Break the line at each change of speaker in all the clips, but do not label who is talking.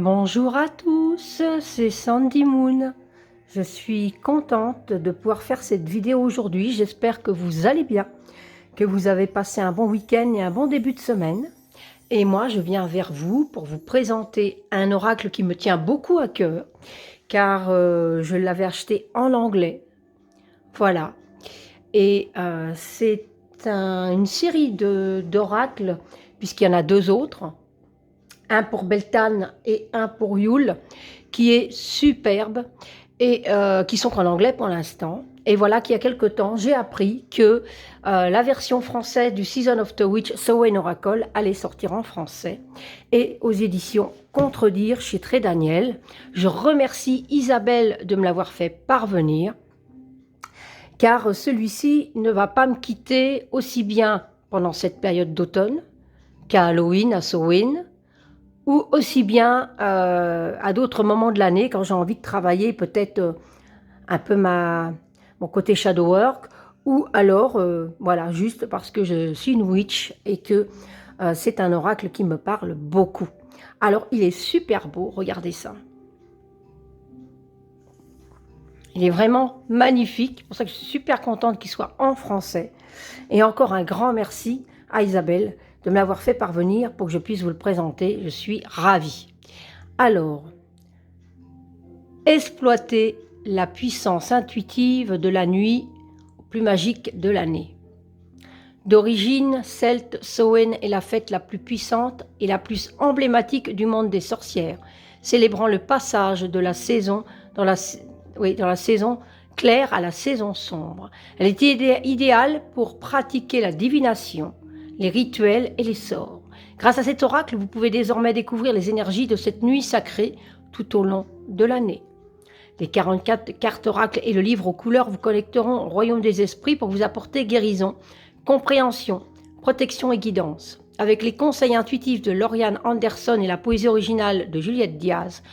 Bonjour à tous, c'est Sandy Moon. Je suis contente de pouvoir faire cette vidéo aujourd'hui. J'espère que vous allez bien, que vous avez passé un bon week-end et un bon début de semaine. Et moi, je viens vers vous pour vous présenter un oracle qui me tient beaucoup à cœur, car je l'avais acheté en anglais. Voilà. Et c'est une série d'oracles, puisqu'il y en a deux autres. Un pour Beltane et un pour Yule, qui est superbe et qui sont en anglais pour l'instant. Et voilà qu'il y a quelque temps, j'ai appris que la version française du Season of the Witch, Samhain Oracle, allait sortir en français et aux éditions Contredire chez Très Daniel. Je remercie Isabelle de me l'avoir fait parvenir, car celui-ci ne va pas me quitter aussi bien pendant cette période d'automne qu'à Halloween, à Samhain, ou aussi bien à d'autres moments de l'année, quand j'ai envie de travailler peut-être un peu mon côté shadow work, ou alors, voilà, juste parce que je suis une witch et que c'est un oracle qui me parle beaucoup. Alors, il est super beau, regardez ça. Il est vraiment magnifique, c'est pour ça que je suis super contente qu'il soit en français. Et encore un grand merci à Isabelle de me l'avoir fait parvenir pour que je puisse vous le présenter. Je suis ravie. Alors, exploiter la puissance intuitive de la nuit plus magique de l'année. D'origine celte, Samhain est la fête la plus puissante et la plus emblématique du monde des sorcières, célébrant le passage de la saison dans la saison claire à la saison sombre. Elle est idéale pour pratiquer la divination, les rituels et les sorts. Grâce à cet oracle, vous pouvez désormais découvrir les énergies de cette nuit sacrée tout au long de l'année. Les 44 cartes oracles et le livre aux couleurs vous connecteront au royaume des esprits pour vous apporter guérison, compréhension, protection et guidance. Avec les conseils intuitifs de Lauriane Anderson et la poésie originale de Juliette Diaz,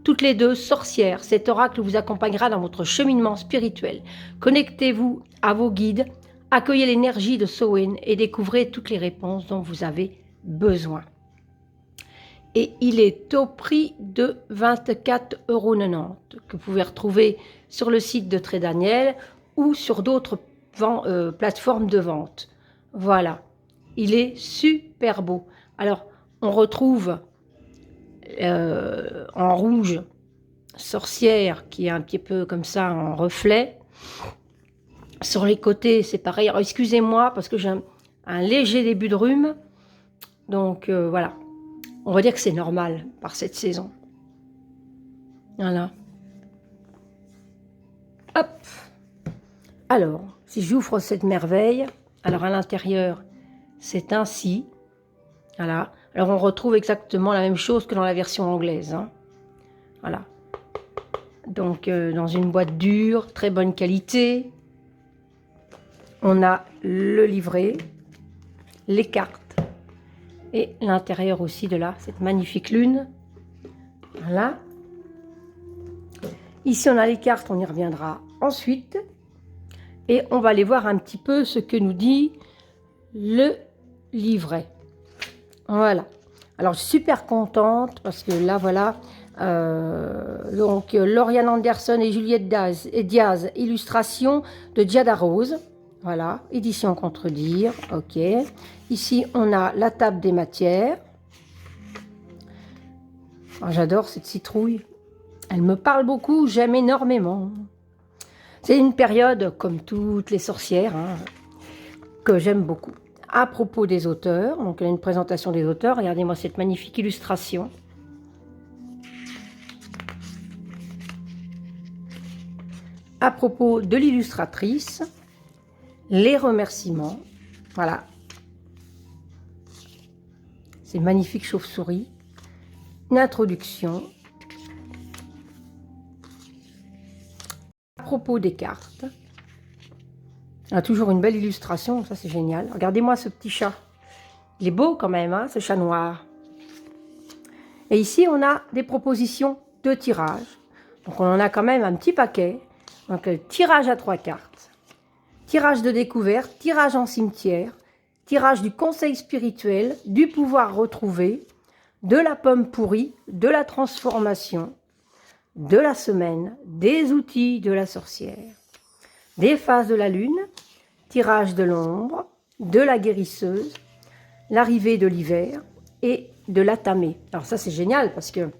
toutes les deux sorcières, cet oracle vous accompagnera dans votre cheminement spirituel. Connectez-vous à vos guides, accueillez l'énergie de Samhain et découvrez toutes les réponses dont vous avez besoin. Et il est au prix de 24,90 € que vous pouvez retrouver sur le site de Très Daniel ou sur d'autres plateformes de vente. Voilà, il est super beau. Alors, on retrouve en rouge sorcière qui est un petit peu comme ça en reflet. Sur les côtés, c'est pareil. Excusez-moi parce que j'ai un léger début de rhume. Donc, voilà. On va dire que c'est normal par cette saison. Voilà. Hop. Alors, si j'ouvre cette merveille, alors à l'intérieur, c'est ainsi. Voilà. Alors, on retrouve exactement la même chose que dans la version anglaise. Hein. Voilà. Donc, dans une boîte dure, très bonne qualité. On a le livret, les cartes. Et l'intérieur aussi de là, cette magnifique lune. Voilà. Ici, on a les cartes, on y reviendra ensuite. Et on va aller voir un petit peu ce que nous dit le livret. Voilà. Alors, je suis super contente parce que là, voilà. Donc, Lauriane Anderson et Juliette Diaz, illustration de Giada Rose. Voilà, édition Contredire, ok. Ici, on a la table des matières. Oh, j'adore cette citrouille. Elle me parle beaucoup, j'aime énormément. C'est une période, comme toutes les sorcières, hein, que j'aime beaucoup. À propos des auteurs, donc il y a une présentation des auteurs. Regardez-moi cette magnifique illustration. À propos de l'illustratrice, les remerciements, voilà, ces magnifiques chauves-souris, une introduction, à propos des cartes, il y a toujours une belle illustration, ça c'est génial, regardez-moi ce petit chat, il est beau quand même, hein, ce chat noir, et ici on a des propositions de tirage, donc on en a quand même un petit paquet, donc tirage à 3 cartes, tirage de découverte, tirage en cimetière, tirage du conseil spirituel, du pouvoir retrouvé, de la pomme pourrie, de la transformation, de la semaine, des outils de la sorcière, des phases de la lune, tirage de l'ombre, de la guérisseuse, l'arrivée de l'hiver et de l'atamé. Alors ça c'est génial parce que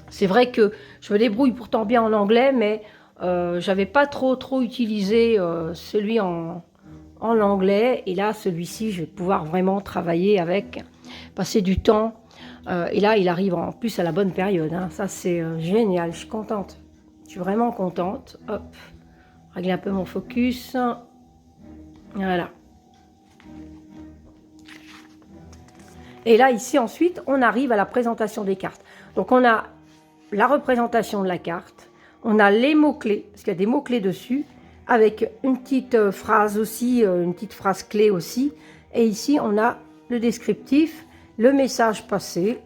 c'est vrai que je me débrouille pourtant bien en anglais, mais j'avais pas trop utilisé celui en anglais. Et là, celui-ci, je vais pouvoir vraiment travailler avec, passer du temps. Et là, il arrive en plus à la bonne période. Hein. Ça, c'est génial. Je suis contente. Je suis vraiment contente. Hop, régler un peu mon focus. Voilà. Et là, ici, ensuite, on arrive à la présentation des cartes. Donc, on a la représentation de la carte. On a les mots-clés, parce qu'il y a des mots-clés dessus, avec une petite phrase aussi, une petite phrase clé aussi. Et ici, on a le descriptif, le message passé.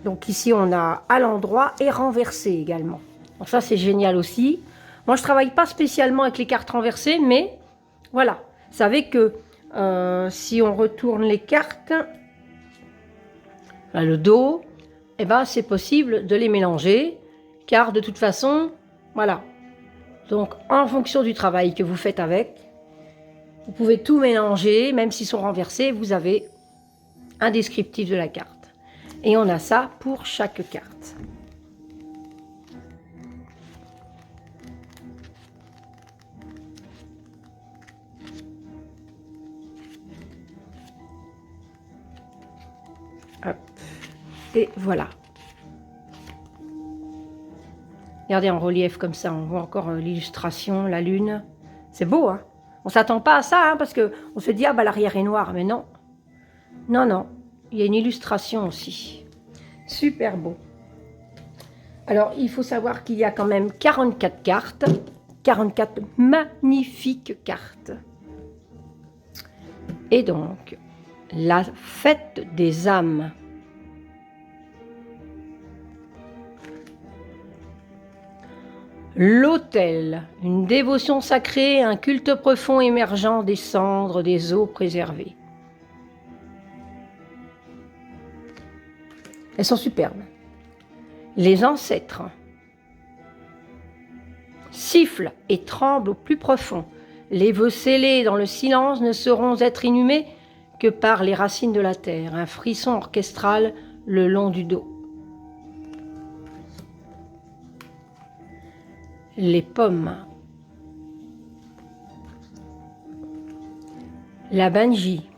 Donc ici, on a à l'endroit et renversé également. Donc ça, c'est génial aussi. Moi, je ne travaille pas spécialement avec les cartes renversées, mais voilà. Vous savez que si on retourne les cartes, le dos, eh ben, c'est possible de les mélanger, car de toute façon, voilà. Donc, en fonction du travail que vous faites avec, vous pouvez tout mélanger, même s'ils sont renversés, vous avez un descriptif de la carte. Et on a ça pour chaque carte. Hop. Et voilà. Regardez en relief comme ça, on voit encore l'illustration, la lune. C'est beau, hein? On ne s'attend pas à ça, hein, parce qu'on se dit, ah bah l'arrière est noir, mais non. Non, non, il y a une illustration aussi. Super beau. Alors, il faut savoir qu'il y a quand même 44 cartes. 44 magnifiques cartes. Et donc, la fête des âmes. L'autel, une dévotion sacrée, un culte profond émergeant des cendres des eaux préservées. Elles sont superbes. Les ancêtres sifflent et tremblent au plus profond. Les vœux scellés dans le silence ne sauront être inhumés que par les racines de la terre. Un frisson orchestral le long du dos. Les pommes. La banji.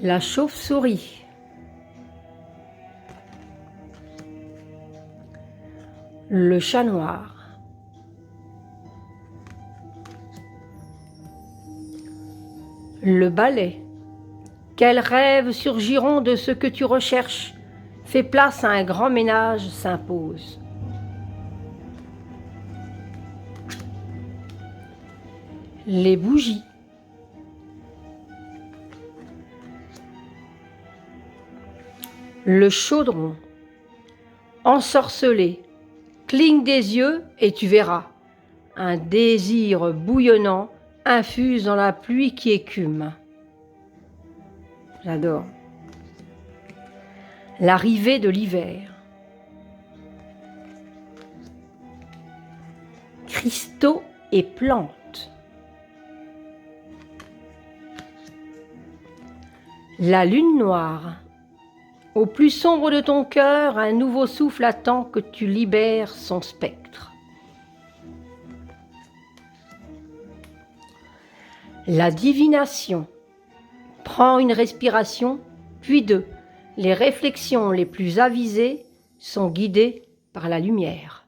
La chauve-souris. Le chat noir. Le balai. Quels rêves surgiront de ce que tu recherches? Fais place à un grand ménage s'impose. Les bougies. Le chaudron. Ensorcelé. Cligne des yeux et tu verras. Un désir bouillonnant infuse dans la pluie qui écume. J'adore. L'arrivée de l'hiver. Cristaux et plantes. La lune noire. Au plus sombre de ton cœur, un nouveau souffle attend que tu libères son spectre. La divination. Prends une respiration, puis deux. Les réflexions les plus avisées sont guidées par la lumière.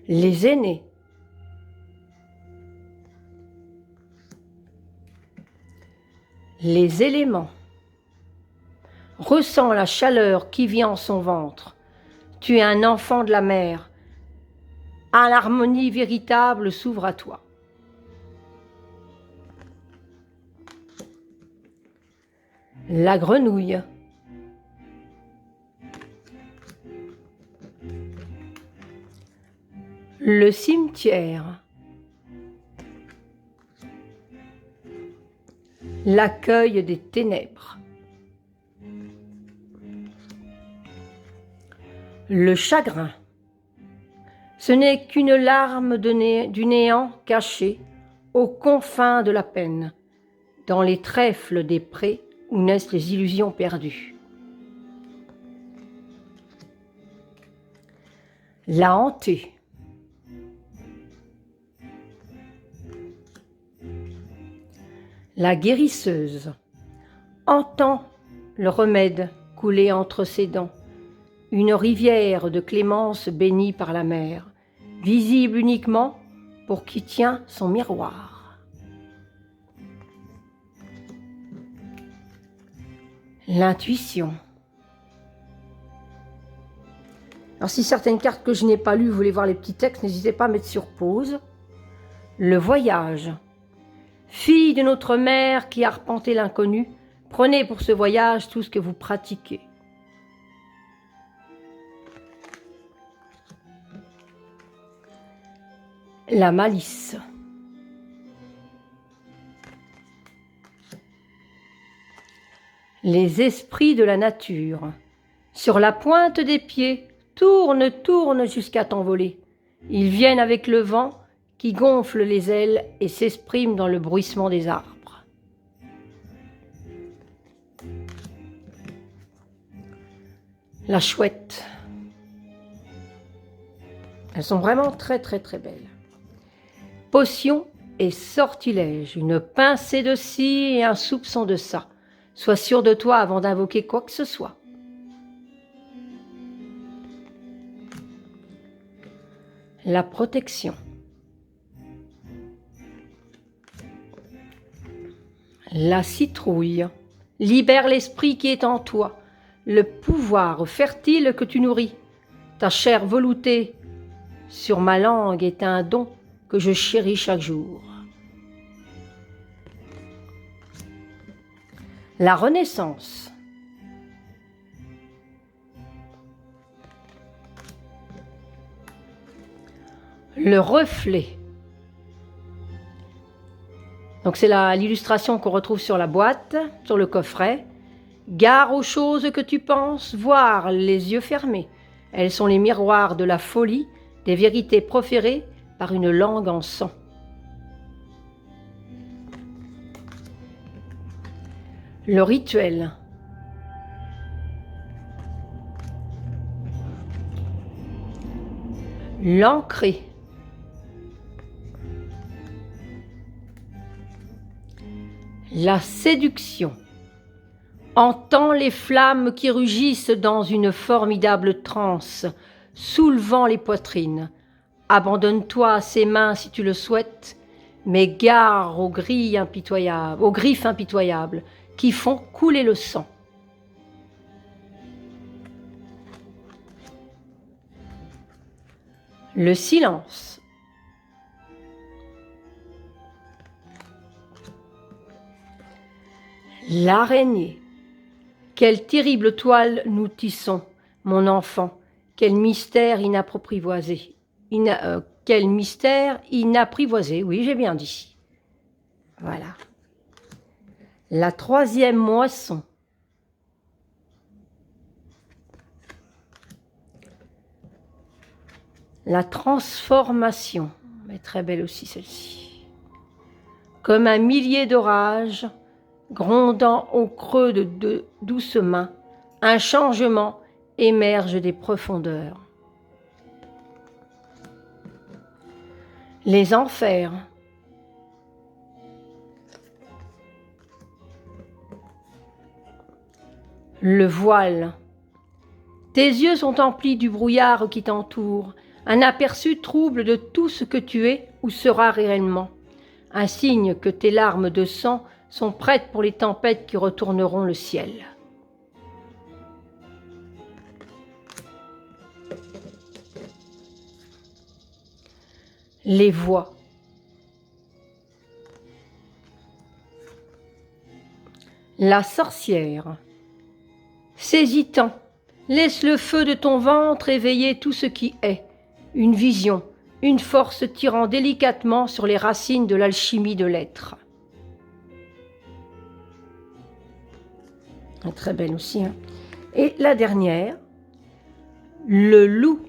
Les aînés. Les éléments. Ressens la chaleur qui vient en son ventre. Tu es un enfant de la mer. À l'harmonie véritable s'ouvre à toi. La grenouille. Le cimetière. L'accueil des ténèbres. Le chagrin. Ce n'est qu'une larme du néant cachée aux confins de la peine, dans les trèfles des prés où naissent les illusions perdues. La hantée. La guérisseuse. Entend le remède couler entre ses dents, une rivière de clémence bénie par la mer, visible uniquement pour qui tient son miroir. L'intuition. Alors si certaines cartes que je n'ai pas lues, vous voulez voir les petits textes, n'hésitez pas à mettre sur pause. Le voyage. Fille de notre mère qui arpentez l'inconnu, prenez pour ce voyage tout ce que vous pratiquez. La malice. Les esprits de la nature. Sur la pointe des pieds, tourne, tourne jusqu'à t'envoler. Ils viennent avec le vent qui gonfle les ailes et s'exprime dans le bruissement des arbres. La chouette. Elles sont vraiment très très très belles. Potion et sortilège, une pincée de ci et un soupçon de ça. Sois sûr de toi avant d'invoquer quoi que ce soit. La protection. La citrouille. Libère l'esprit qui est en toi, le pouvoir fertile que tu nourris. Ta chair veloutée sur ma langue est un don que je chéris chaque jour. La renaissance. Le reflet. Donc c'est l'illustration qu'on retrouve sur la boîte, sur le coffret. Gare aux choses que tu penses, voir les yeux fermés. Elles sont les miroirs de la folie, des vérités proférées par une langue en sang. Le rituel. L'ancré. La séduction. Entends les flammes qui rugissent dans une formidable transe, soulevant les poitrines. Abandonne-toi à ses mains si tu le souhaites, mais gare aux griffes impitoyables qui font couler le sang. Le silence. L'araignée. Quelle terrible toile nous tissons, mon enfant, quel mystère inapprivoisé. Quel mystère inapprivoisé, oui, j'ai bien dit. Voilà. La troisième moisson. La transformation. Mais très belle aussi celle-ci. Comme un millier d'orages, grondant au creux de douces mains, un changement émerge des profondeurs. Les enfers. Le voile. Tes yeux sont emplis du brouillard qui t'entoure, un aperçu trouble de tout ce que tu es ou seras réellement, un signe que tes larmes de sang sont prêtes pour les tempêtes qui retourneront le ciel. Les voix. La sorcière. Saisis-t'en, laisse le feu de ton ventre éveiller tout ce qui est, une vision, une force tirant délicatement sur les racines de l'alchimie de l'être. Très belle aussi. Hein. Et la dernière, le loup.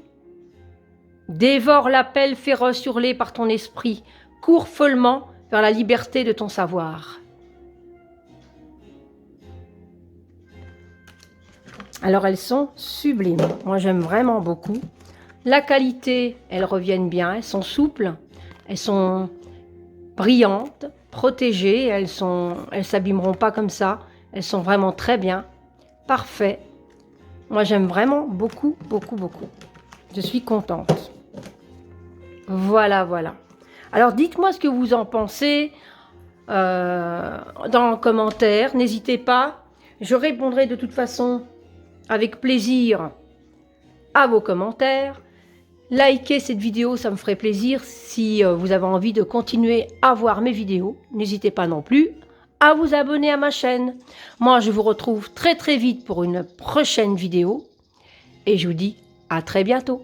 Dévore l'appel féroce hurlé par ton esprit, cours follement vers la liberté de ton savoir. Alors elles sont sublimes, moi j'aime vraiment beaucoup. La qualité, elles reviennent bien, elles sont souples, elles sont brillantes, protégées, elles s'abîmeront pas comme ça, elles sont vraiment très bien, parfait. Moi j'aime vraiment beaucoup, beaucoup, beaucoup. Je suis contente. Voilà, voilà. Alors dites-moi ce que vous en pensez dans les commentaires, n'hésitez pas, je répondrai de toute façon avec plaisir à vos commentaires. Likez cette vidéo, ça me ferait plaisir. Si vous avez envie de continuer à voir mes vidéos, n'hésitez pas non plus à vous abonner à ma chaîne. Moi, je vous retrouve très très vite pour une prochaine vidéo. Et je vous dis à très bientôt.